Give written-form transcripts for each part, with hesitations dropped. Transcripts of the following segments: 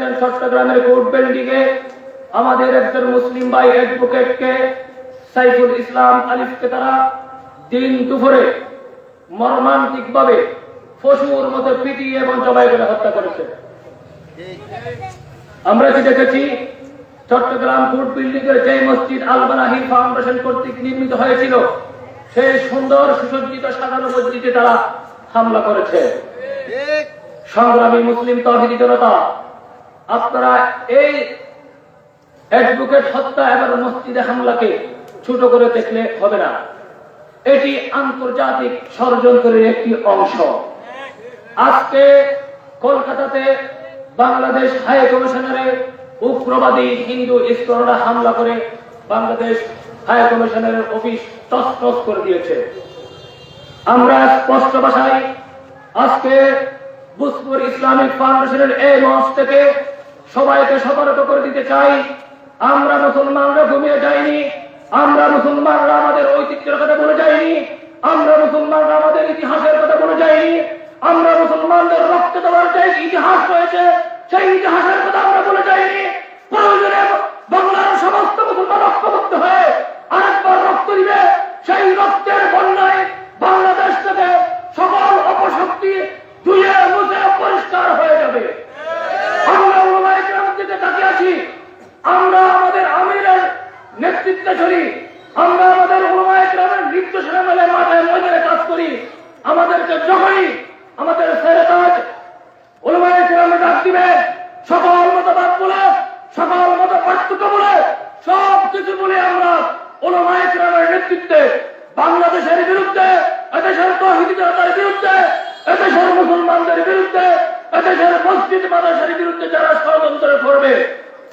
দেখেছেন চট্টগ্রামের court building এ আমাদের একজন মুসলিম ভাই অ্যাডভোকেটকে সাইফুল ইসলাম আলিফকে তারা দিন দুপুরে মর্মান্তিক ভাবে পশুর মতো পিটিয়ে এবং জবাই করে হত্যা করেছে। আমরা কি দেখেছি চট্টগ্রাম কোর্ট বিল্ডিং এর যে মসজিদ আল বানাহি ফাউন্ডেশন কর্তৃক নির্মিত হয়েছিল সেই সুন্দর সুসজ্জিত সাজানো মসজিদে তারা হামলা করেছে। সংগ্রামী মুসলিম তাওহীদি জনতা, আপনারা এই অ্যাডভোকেট হত্যা এবং মসজিদে হামলাকে ছোট করে দেখলে হবে না। এটি আন্তর্জাতিক ষড়যন্ত্রের একটি অংশ। আজকে কলকাতাতে বাংলাদেশ হাই কমিশনারে উগ্রবাদী হিন্দু স্কলাররা হামলা করে বাংলাদেশ হাই কমিশনারের অফিস তছনছ করে দিয়েছে। আমরা স্পষ্ট ভাষায় আজকে বুসপুর ইসলামিক ফাউন্ডেশনের এই মঞ্চ থেকে সবাইকে সতর্ক করে দিতে চাই, আমরা মুসলমানরা ঘুমিয়ে যাইনি, আমরা মুসলমানরা আমাদের ঐতিহ্যের কথা বলে যাইনি, আমরা মুসলমানরা আমাদের ইতিহাসের কথা বলে যাইনি, আমরা মুসলমানদের রক্ত দেওয়ার যে ইতিহাস রয়েছে সেই ইতিহাসের কথা আমরা বলে যাইনি। প্রয়োজনে বাংলার সমস্ত মুসলমান ঐক্যবদ্ধ হয়ে আরেকবার রক্ত দিবে, সেই রক্তের বন্যায় বাংলাদেশ থেকে সকল অপশক্তি ধুয়ে মুছে পরিষ্কার হয়ে যাবে। আমরা উলামায়ে কেরামের দিকে তাকিয়ে আছি, আমরা আমাদের আমিরের নেতৃত্বে চলি, আমরা আমাদের উলামায়ে কেরামের নির্দেশনা মেলে মাথায় ময়দানে কাজ করি। আমাদেরকে যখনই আমাদের ছেড়ে কাজ উলামায়ে কেরামে ডাক দিবে, সকল মতবাদ বলে, সকল মত পার্থক্য বলে, সব কিছু বলে আমরা উলামায়ে কেরামের নেতৃত্বে বাংলাদেশের বিরুদ্ধে, এদেশের তাওহীদি জনতার বিরুদ্ধে, এদেশের মুসলমানদের বিরুদ্ধে, এদেশের মসজিদ মাদ্রাসার বিরুদ্ধে যারা ষড়যন্ত্র করবে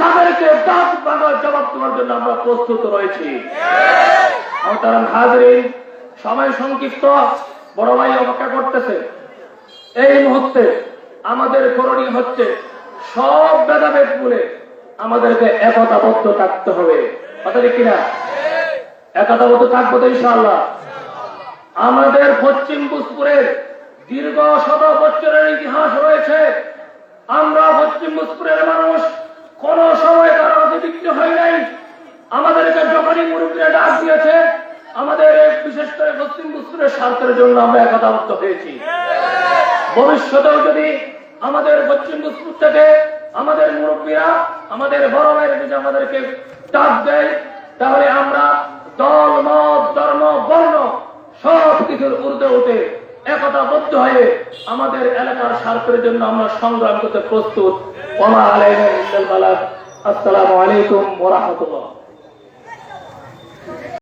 তাদেরকে দাঁত ভাঙার জবাব দেওয়ার জন্য আমরা প্রস্তুত রয়েছি। মোহতারাম হাজরিন, সময় সংক্ষিপ্ত, বড় ভাই অপেক্ষা করতেছে। এই মুহূর্তে আমাদের করণীয় হচ্ছে সব ভেদাভেদ বলে আমাদেরকে একতাবদ্ধ থাকতে হবে। কথা ঠিক কিনা? একতাবদ্ধ থাকবো তো ইনশাআল্লাহ। আমাদের পশ্চিম ভূজপুরের দীর্ঘ শত বছরের ইতিহাস রয়েছে। আমরা পশ্চিম ভূজপুরের মানুষ কোন সময় কারো হাতে বিক্রি হয় নাই। আমাদেরকে যখনই মুরব্বীরা ডাক দিয়েছে, আমাদের বিশেষ করে পশ্চিম ভূজপুরের স্বার্থের জন্য আমরা একতাবদ্ধ হয়েছি। ভবিষ্যতেও যদি আমাদের পশ্চিম ভূজপুর থেকে আমাদের মুরব্বীরা, আমাদের বড় ভাইরা যদি আমাদেরকে ডাক দেয়, তাহলে আমরা দল, মত, ধর্ম, বর্ণ সব কিছুর ঊর্ধ্বে উঠে একতাবদ্ধ হয়ে আমাদের এলাকার স্বার্থের জন্য আমরা সংগ্রাম করতে প্রস্তুত। ওয়া মা আলাইনা ইল্লাল বালাগ। আসসালামু আলাইকুম ওয়া রাহমাতুল্লাহ।